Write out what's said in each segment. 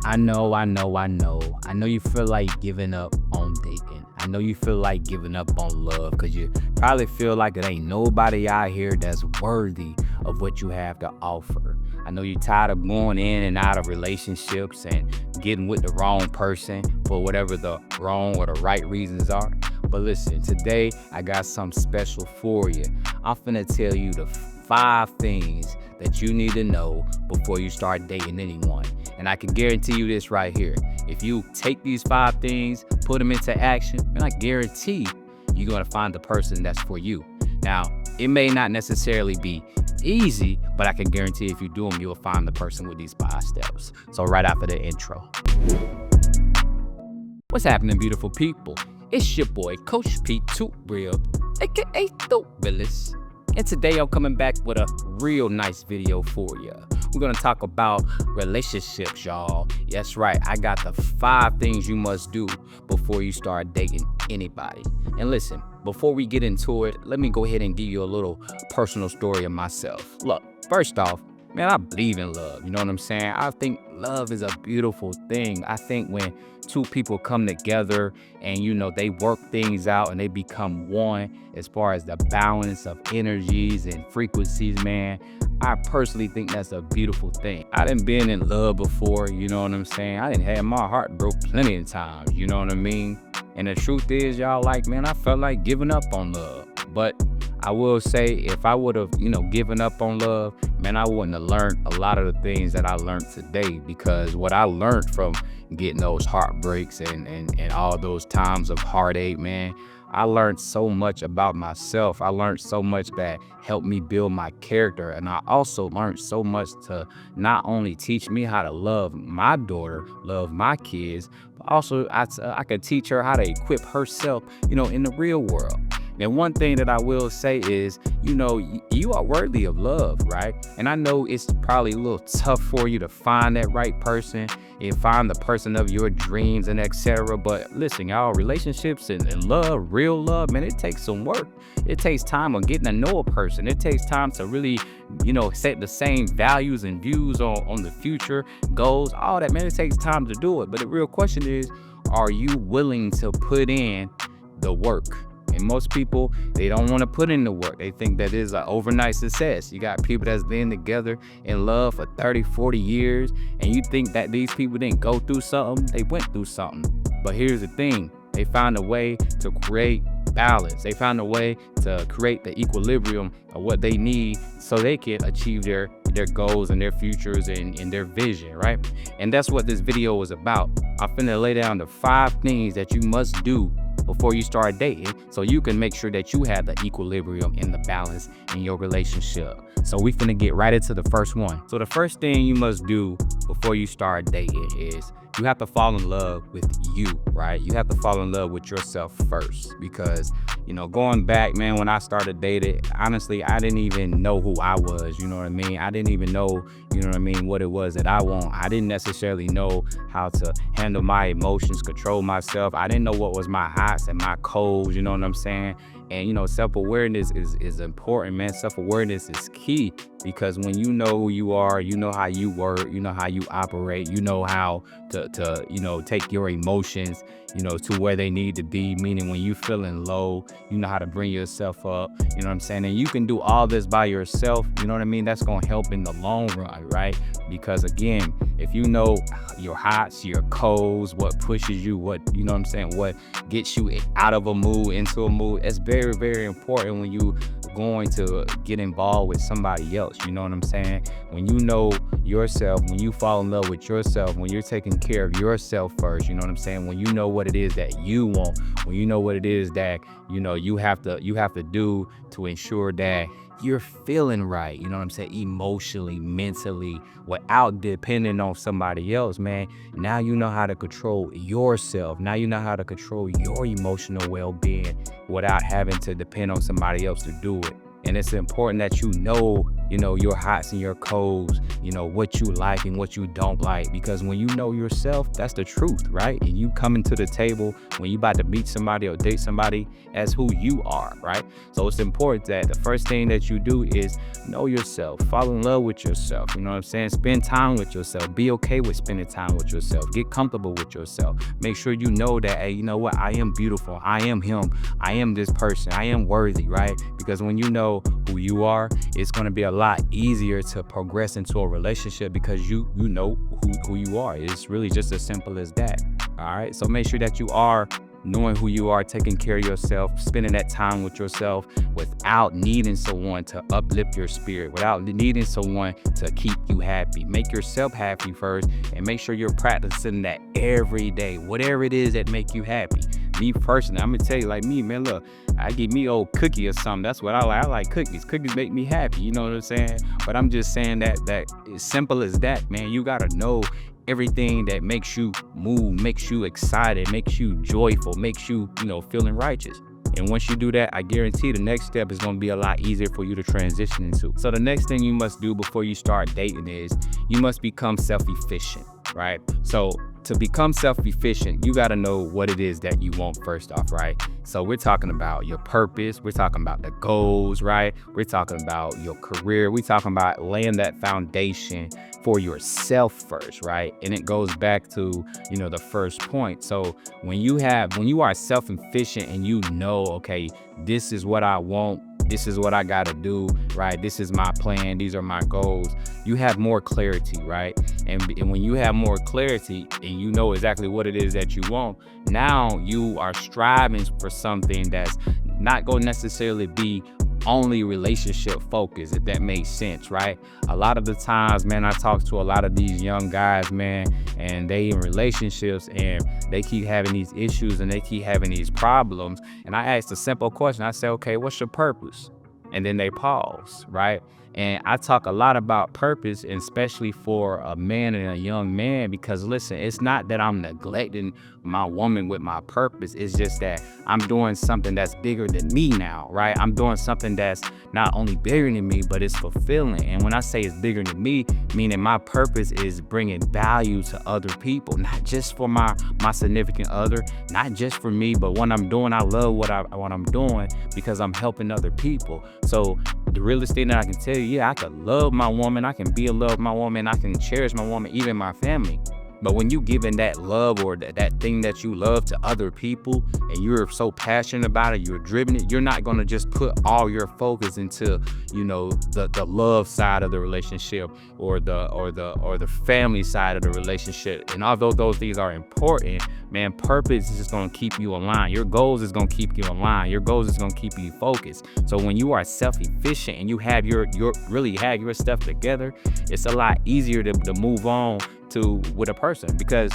I know you feel like giving up on dating. I know you feel like giving up on love because you probably feel like it ain't nobody out here that's worthy of what you have to offer. I know you're tired of going in and out of relationships and getting with the wrong person for whatever the wrong or the right reasons are. But listen, today I got something special for you. I'm finna tell you the 5 things that you need to know before you start dating anyone. And I can guarantee you this right here. If you take these 5 things, put them into action, and I guarantee you're gonna find the person that's for you. Now, it may not necessarily be easy, but I can guarantee if you do them, you'll find the person with these 5 steps. So right after the intro. What's happening, beautiful people? It's your boy, Coach Pete Too Real, aka The Realest. And today I'm coming back with a real nice video for you. We're gonna talk about relationships, y'all. That's right, I got the 5 things you must do before you start dating anybody. And listen, before we get into it, let me go ahead and give you a little personal story of myself. Look, first off, man, I believe in love. You know what I'm saying? I think love is a beautiful thing. I think when 2 people come together and, they work things out and they become one as far as the balance of energies and frequencies, man, I personally think that's a beautiful thing. I done been in love before, you know what I'm saying? I done had my heart broke plenty of times, you know what I mean? And the truth is, y'all, man, I felt like giving up on love. But I will say, if I would have, given up on love, man, I wouldn't have learned a lot of the things that I learned today, because what I learned from getting those heartbreaks and all those times of heartache, man, I learned so much about myself. I learned so much that helped me build my character. And I also learned so much to not only teach me how to love my daughter, love my kids, but also I could teach her how to equip herself, in the real world. And one thing that I will say is, you are worthy of love, right? And I know it's probably a little tough for you to find that right person and find the person of your dreams and etc. But listen, y'all, relationships and love, real love, man, it takes some work. It takes time on getting to know a person. It takes time to really, set the same values and views on the future, goals, all that, man. It takes time to do it. But the real question is, are you willing to put in the work? And most people, they don't want to put in the work. They think that is an overnight success. You got people that's been together in love for 30, 40 years, and you think that these people didn't go through something. They went through something. But here's the thing. They found a way to create balance. They found a way to create the equilibrium of what they need so they can achieve their goals and their futures and their vision, right? And that's what this video was about. I'm finna lay down the 5 things that you must do before you start dating, so you can make sure that you have the equilibrium and the balance in your relationship. So we finna get right into the first one. So the first thing you must do before you start dating is you have to fall in love with you, right? You have to fall in love with yourself first, because, going back, man, when I started dating, honestly, I didn't even know who I was, you know what I mean? I didn't even know, what it was that I want. I didn't necessarily know how to handle my emotions, control myself. I didn't know what was my hots and my colds, you know what I'm saying? And, self-awareness is important, man. Self-awareness is key, because when you know who you are, you know how you work, you know how you operate, you know how to take your emotions, to where they need to be. Meaning when you feeling low, you know how to bring yourself up, you know what I'm saying? And you can do all this by yourself, you know what I mean? That's going to help in the long run, right? Because again, if you know your hots, your colds, what pushes you, what gets you out of a mood into a mood, it's very, very important when you going to get involved with somebody else, you know what I'm saying? When you know yourself, when you fall in love with yourself, when you're taking care of yourself first, you know what I'm saying? When you know what it is that you want, when you know what it is that you have to do to ensure that you're feeling right, you know what I'm saying, emotionally, mentally, without depending on somebody else, man. Now you know how to control yourself. Now you know how to control your emotional well-being without having to depend on somebody else to do it. And it's important that you know your hots and your colds, what you like and what you don't like. Because when you know yourself, that's the truth, right? And you coming to the table when you about to meet somebody or date somebody as who you are, right? So it's important that the first thing that you do is know yourself, fall in love with yourself. You know what I'm saying? Spend time with yourself. Be okay with spending time with yourself. Get comfortable with yourself. Make sure you know that, hey, you know what? I am beautiful. I am him. I am this person. I am worthy, right? Because when you know who you are, it's going to be a lot easier to progress into a relationship because you know who you are. It's really just as simple as that. All right. So make sure that you are knowing who you are, taking care of yourself, spending that time with yourself without needing someone to uplift your spirit, without needing someone to keep you happy. Make yourself happy first and make sure you're practicing that every day, whatever it is that make you happy. Me personally, I'm gonna tell you, like me, man, look, I give me old cookie or something. That's what I like. I like cookies. Cookies make me happy. You know what I'm saying? But I'm just saying that as simple as that, man, you gotta know everything that makes you move, makes you excited, makes you joyful, makes you, feeling righteous. And once you do that, I guarantee the next step is going to be a lot easier for you to transition into. So the next thing you must do before you start dating is you must become self-efficient, right? So to become self-efficient, you got to know what it is that you want first off, right? So we're talking about your purpose. We're talking about the goals, right? We're talking about your career. We're talking about laying that foundation for yourself first, right? And it goes back to, the first point. So when you are self-efficient and you know, okay, this is what I want, this is what I got to do, right? This is my plan. These are my goals. You have more clarity, right? And when you have more clarity and you know exactly what it is that you want, now you are striving for something that's not going to necessarily be only relationship focused, if that makes sense, right? A lot of the times, man, I talk to a lot of these young guys, man, and they in relationships and they keep having these issues and they keep having these problems. And I asked a simple question. I said, okay, what's your purpose? And then they pause, right? And I talk a lot about purpose, and especially for a man and a young man, because listen, it's not that I'm neglecting my woman with my purpose. It's just that I'm doing something that's bigger than me now, right? I'm doing something that's not only bigger than me, but it's fulfilling. And when I say it's bigger than me, meaning my purpose is bringing value to other people, not just for my significant other, not just for me, but when I'm doing, I love what I'm doing because I'm helping other people. So the realest thing that I can tell you, yeah, I can love my woman, I can be in love with my woman, I can cherish my woman, even my family. But when you giving that love or that thing that you love to other people and you're so passionate about it, you're driven it, you're not going to just put all your focus into, the love side of the relationship or the family side of the relationship. And although those things are important, man, purpose is just going to keep you aligned. Your goals is going to keep you aligned. Your goals is going to keep you focused. So when you are self-efficient and you have really have your stuff together, it's a lot easier to move on with a person because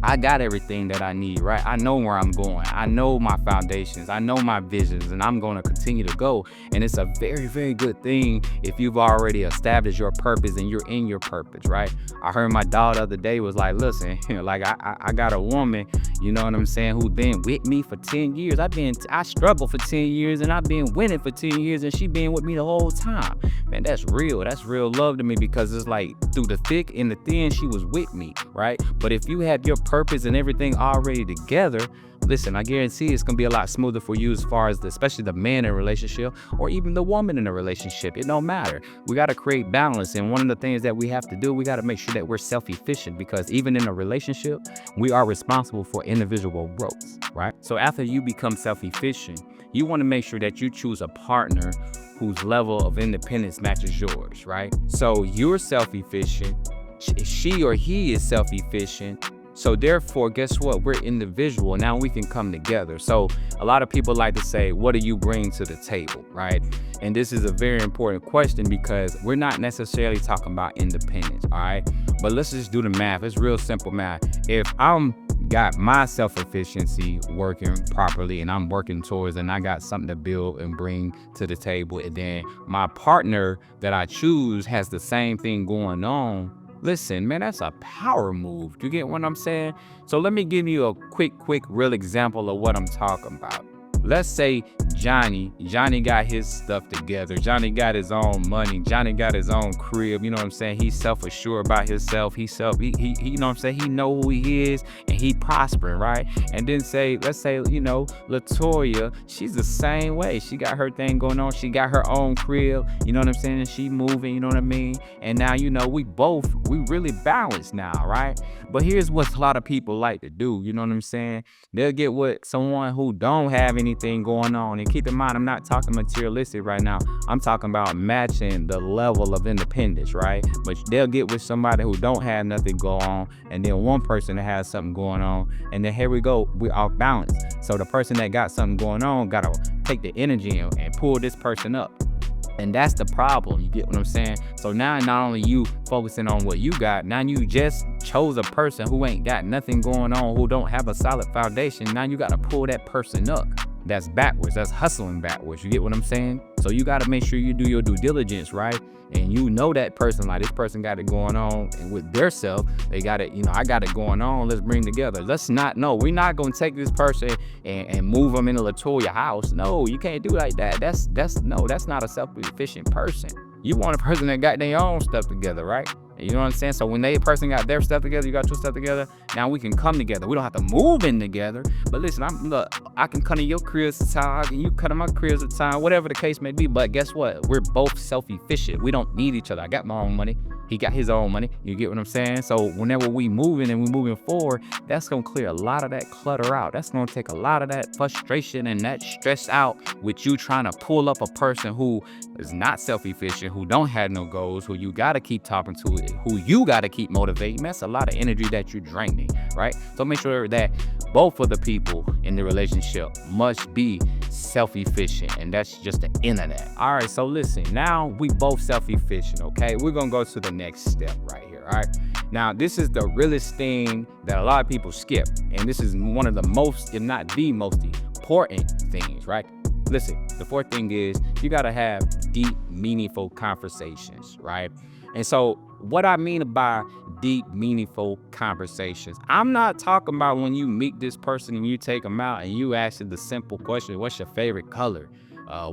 I got everything that I need, right? I know where I'm going. I know my foundations. I know my visions, and I'm going to continue to go. And it's a very, very good thing if you've already established your purpose and you're in your purpose, right? I heard my dog the other day was like, listen, like I got a woman, you know what I'm saying, who's been with me for 10 years. I struggled for 10 years and I've been winning for 10 years and she been with me the whole time. Man, that's real. That's real love to me because it's like through the thick and the thin, she was with me, right? But if you have your purpose and everything already together, listen, I guarantee it's gonna be a lot smoother for you as far as especially the man in a relationship or even the woman in a relationship. It don't matter. We gotta create balance. And one of the things that we have to do, we gotta make sure that we're self-efficient because even in a relationship, we are responsible for individual growth, right? So after you become self-efficient, you wanna make sure that you choose a partner whose level of independence matches yours, right? So you're self-efficient, she or he is self-efficient. So therefore, guess what? We're individual. Now we can come together. So a lot of people like to say, what do you bring to the table, right? And this is a very important question because we're not necessarily talking about independence, all right? But let's just do the math. It's real simple math. If I'm got my self-efficiency working properly and I'm working towards and I got something to build and bring to the table, and then my partner that I choose has the same thing going on, listen, man, that's a power move. You get what I'm saying? So let me give you a quick real example of what I'm talking about. let's say Johnny got his stuff together. Johnny got his own money. Johnny got his own crib. You know what I'm saying? He's self-assured about himself. He you know what I'm saying? He know who he is and he prospering, right? And then let's say, you know, Latoya, she's the same way. She got her thing going on. She got her own crib. You know what I'm saying? She moving, you know what I mean? And now, you know, we really balanced now, right? But here's what a lot of people like to do. You know what I'm saying? They'll get with someone who don't have anything going on. And keep in mind, I'm not talking materialistic right now. I'm talking about matching the level of independence, right? But they'll get with somebody who don't have nothing going on, and then one person that has something going on, and then here we go, we're off balance. So the person that got something going on gotta take the energy and pull this person up. And that's the problem. You get what I'm saying? So now not only you focusing on what you got, now you just chose a person who ain't got nothing going on, who don't have a solid foundation. Now you got to pull that person up. That's backwards. That's hustling backwards. You get what I'm saying? So you got to make sure you do your due diligence, right? And you know that person, like this person got it going on, and with their self, they got it, you know, I got it going on. Let's bring together. We're not going to take this person and move them into Latoya house. No, you can't do like that. That's not a self-efficient person. You want a person that got their own stuff together, right? You know what I'm saying? So when that person got their stuff together, you got your stuff together, now we can come together. We don't have to move in together. But listen, I can come to your crib at a time, and you come to my crib at a time, whatever the case may be. But guess what? We're both self-efficient. We don't need each other. I got my own money. He got his own money. You get what I'm saying? So whenever we moving and we moving forward, that's going to clear a lot of that clutter out. That's going to take a lot of that frustration and that stress out with you trying to pull up a person who is not self-efficient, who don't have no goals, who you got to keep talking to, who you got to keep motivating. That's a lot of energy that you're draining, right? So make sure that both of the people in the relationship must be self-efficient, and that's just the end of that. All right, so listen, now we both self-efficient, okay? We're gonna go to the next step right here, all right? Now, this is the realest thing that a lot of people skip, and this is one of the most, if not the most important things, right? Listen, the fourth thing is you gotta have deep, meaningful conversations, right? And so what I mean by deep, meaningful conversations, I'm not talking about when you meet this person and you take them out and you ask them the simple question, what's your favorite color?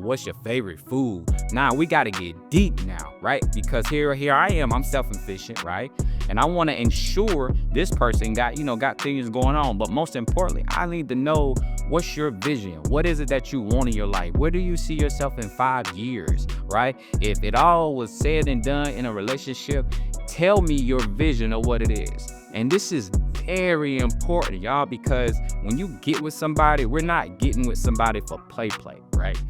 What's your favorite food? Now we got to get deep now, right? Because here I am, I'm self-efficient, right? And I want to ensure this person got things going on. But most importantly, I need to know, what's your vision? What is it that you want in your life? Where do you see yourself in 5 years, right? If it all was said and done in a relationship, tell me your vision of what it is. And this is very important, y'all, because when you get with somebody, we're not getting with somebody for play, right?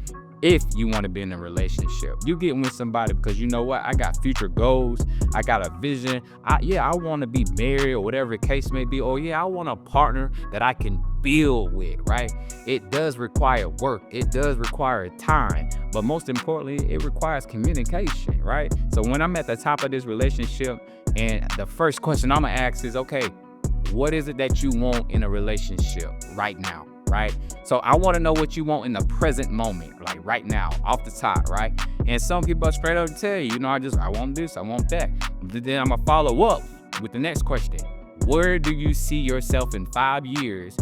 If you want to be in a relationship, you getting with somebody because you know what? I got future goals. I got a vision. I want to be married or whatever the case may be. Or I want a partner that I can build with, right? It does require work. It does require time. But most importantly, it requires communication, right? So when I'm at the top of this relationship, and the first question I'm going to ask is, okay, what is it that you want in a relationship right now? Right? So I want to know what you want in the present moment, like right now, off the top, right? And some people are straight up tell you, I want this, I want that. But then I'm going to follow up with the next question. Where do you see yourself in 5 years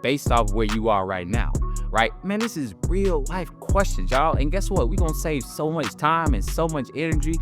based off where you are right now? Right? Man, this is real life questions, y'all. And guess what? We're going to save so much time and so much energy.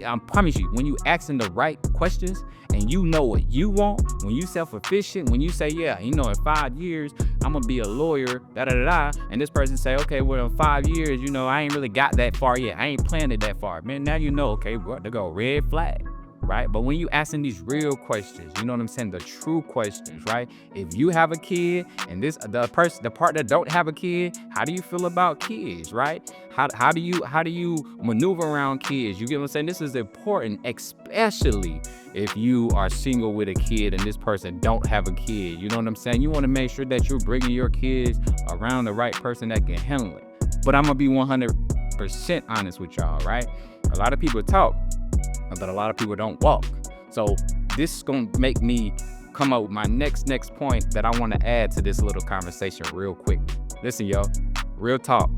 I promise you, when you asking the right questions and you know what you want, when you self-efficient, when you say, in 5 years, I'm going to be a lawyer, and this person say, okay, well, in 5 years, I ain't really got that far yet. I ain't planned it that far. Man, now okay, we're to go red flag. Right? But when you asking these real questions, you know what I'm saying? The true questions, right? If you have a kid and the part that don't have a kid, how do you feel about kids, right? How do you maneuver around kids? You get what I'm saying? This is important, especially if you are single with a kid and this person don't have a kid. You know what I'm saying? You want to make sure that you're bringing your kids around the right person that can handle it. But I'm going to be 100% honest with y'all, right? A lot of people talk, but a lot of people don't walk. So this is going to make me come up with my next point that I want to add to this little conversation real quick. Listen, y'all, real talk.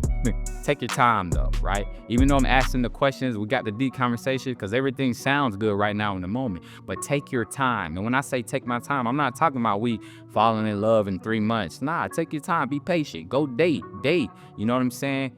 Take your time though, right? Even though I'm asking the questions, we got the deep conversation because everything sounds good right now in the moment. But take your time. And when I say take my time, I'm not talking about we falling in love in 3 months. Nah, take your time. Be patient. Go date. You know what I'm saying?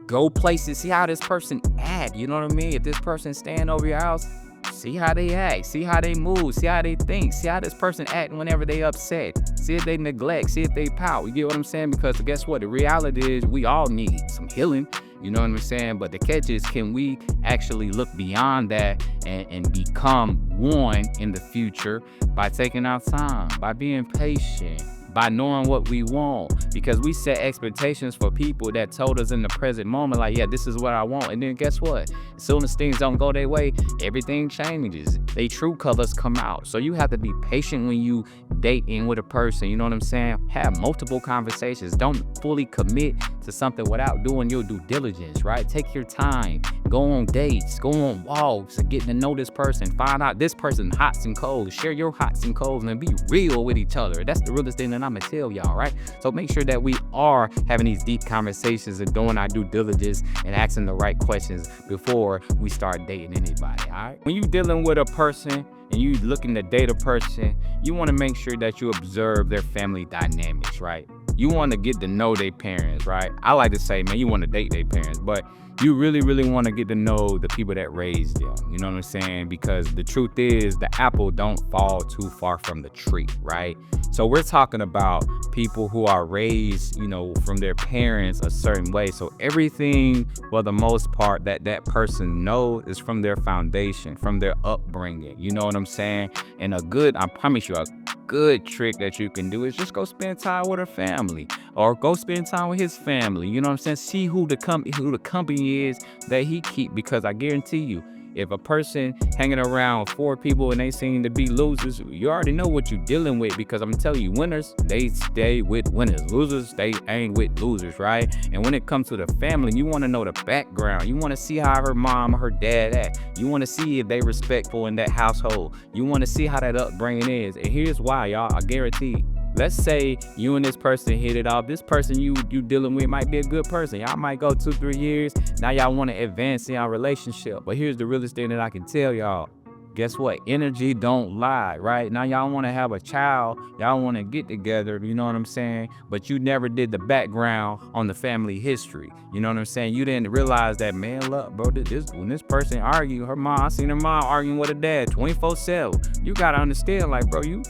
Go places. See how this person act. You know what I mean? If this person staying over your house, see how they act, see how they move, see how they think, see how this person act whenever they upset, see if they neglect, see if they pout. You get what I'm saying? Because guess what? The reality is we all need some healing. You know what I'm saying? But the catch is, can we actually look beyond that and become one in the future by taking our time, by being patient, by knowing what we want? Because we set expectations for people that told us in the present moment, like, yeah, this is what I want. And then guess what? As soon as things don't go their way, everything changes. They true colors come out. So you have to be patient when you dating with a person. You know what I'm saying? Have multiple conversations. Don't fully commit to something without doing your due diligence, right? Take your time. Go on dates. Go on walks. Getting to know this person. Find out this person hots and colds. Share your hots and colds and be real with each other. That's the realest thing that I'm gonna tell y'all, right? So make sure that we are having these deep conversations and doing our due diligence and asking the right questions before we start dating anybody, all right? When you're dealing with a person and you looking to date a person, you want to make sure that you observe their family dynamics, right? You want to get to know their parents, right? I like to say, man, you want to date their parents, but you really, really want to get to know the people that raised them. You know what I'm saying? Because the truth is, the apple don't fall too far from the tree, right? So we're talking about people who are raised, you know, from their parents a certain way. So everything, for the most part, that person knows is from their foundation, from their upbringing. You know what I'm saying? And I promise you, a good trick that you can do is just go spend time with her family or go spend time with his family. You know what I'm saying? See who the company is that he keep, because I guarantee you, if a person hanging around 4 people and they seem to be losers, you already know what you're dealing with, because I'm telling you, winners, they stay with winners. Losers, they ain't with losers, right? And when it comes to the family, you want to know the background. You want to see how her mom or her dad act. You want to see if they respectful in that household. You want to see how that upbringing is. And here's why, y'all. I guarantee. Let's say you and this person hit it off. This person you dealing with might be a good person. Y'all might go 2-3 years. Now y'all want to advance in y'all relationship. But here's the realest thing that I can tell y'all. Guess what? Energy don't lie, right? Now y'all want to have a child. Y'all want to get together. You know what I'm saying? But you never did the background on the family history. You know what I'm saying? You didn't realize that, man, look, bro, when this person argued, I seen her mom arguing with her dad 24/7. You got to understand, like, bro, you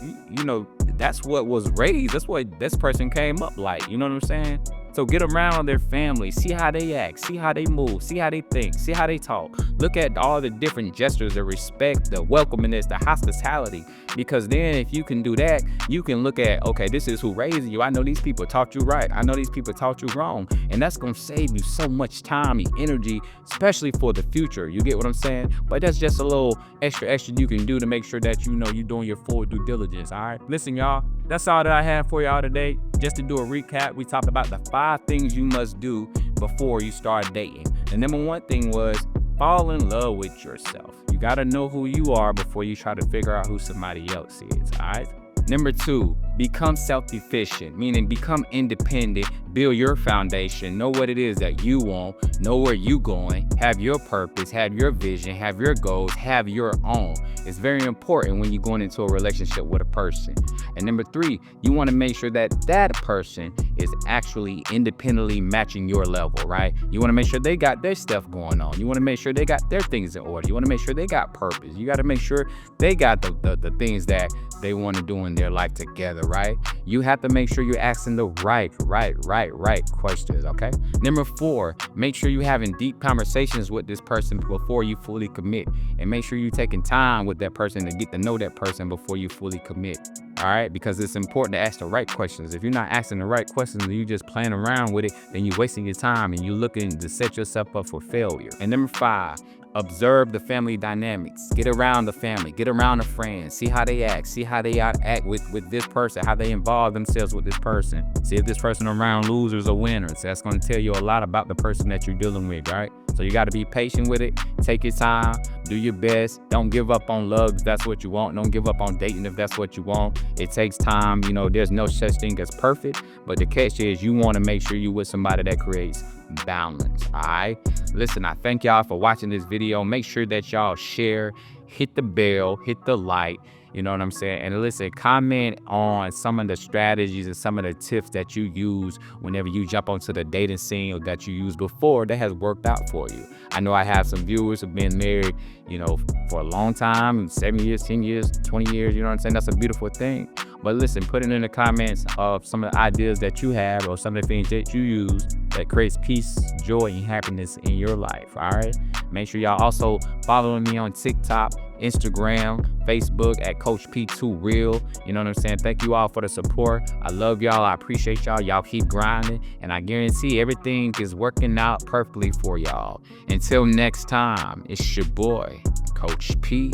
know, that's what was raised. That's what this person came up like. You know what I'm saying? So get around their family, see how they act, see how they move, see how they think, see how they talk. Look at all the different gestures, the respect, the welcomingness, the hospitality. Because then if you can do that, you can look at, okay, this is who raised you. I know these people taught you right. I know these people taught you wrong. And that's going to save you so much time and energy, especially for the future. You get what I'm saying? But that's just a little extra you can do to make sure that you know you're doing your full due diligence, all right? Listen, y'all, that's all that I have for y'all today. Just to do a recap, we talked about the 5 things you must do before you start dating. The number 1 thing was fall in love with yourself. You got to know who you are before you try to figure out who somebody else is, all right? Number 2, become self-efficient, meaning become independent, build your foundation, know what it is that you want, know where you going, have your purpose, have your vision, have your goals, have your own. It's very important when you're going into a relationship with a person. And number 3, you want to make sure that that person is actually independently matching your level, right? You want to make sure they got their stuff going on. You want to make sure they got their things in order. You want to make sure they got purpose. You got to make sure they got the things that they want to do in their life together, right? You have to make sure you're asking the right questions, okay? Number 4, make sure you're having deep conversations with this person before you fully commit. And make sure you're taking time with that person to get to know that person before you fully commit. All right, because it's important to ask the right questions. If you're not asking the right questions and you're just playing around with it, then you're wasting your time and you're looking to set yourself up for failure. And number 5, Observe the family dynamics. Get around the family. Get around the friends. See how they act. See how they act with this person. How they involve themselves with this person. See if this person around losers or winners. That's going to tell you a lot about the person that you're dealing with, right? So you got to be patient with it. Take your time. Do your best. Don't give up on love if that's what you want. Don't give up on dating if that's what you want. It takes time. You know, there's no such thing as perfect. But the catch is you want to make sure you're with somebody that creates balance. All right. Listen, I thank y'all for watching this video. Make sure that y'all share, hit the bell, hit the like. You know what I'm saying? And listen, comment on some of the strategies and some of the tips that you use whenever you jump onto the dating scene or that you used before that has worked out for you. I know I have some viewers who've been married, you know, for a long time, 7 years, 10 years, 20 years. You know what I'm saying? That's a beautiful thing. But listen, put it in the comments of some of the ideas that you have or some of the things that you use that creates peace, joy, and happiness in your life. All right. Make sure y'all also following me on TikTok, Instagram, Facebook at Coach P2 Real. You know what I'm saying? Thank you all for the support. I love y'all. I appreciate y'all. Y'all keep grinding. And I guarantee everything is working out perfectly for y'all. Until next time, it's your boy, Coach P.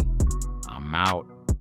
I'm out.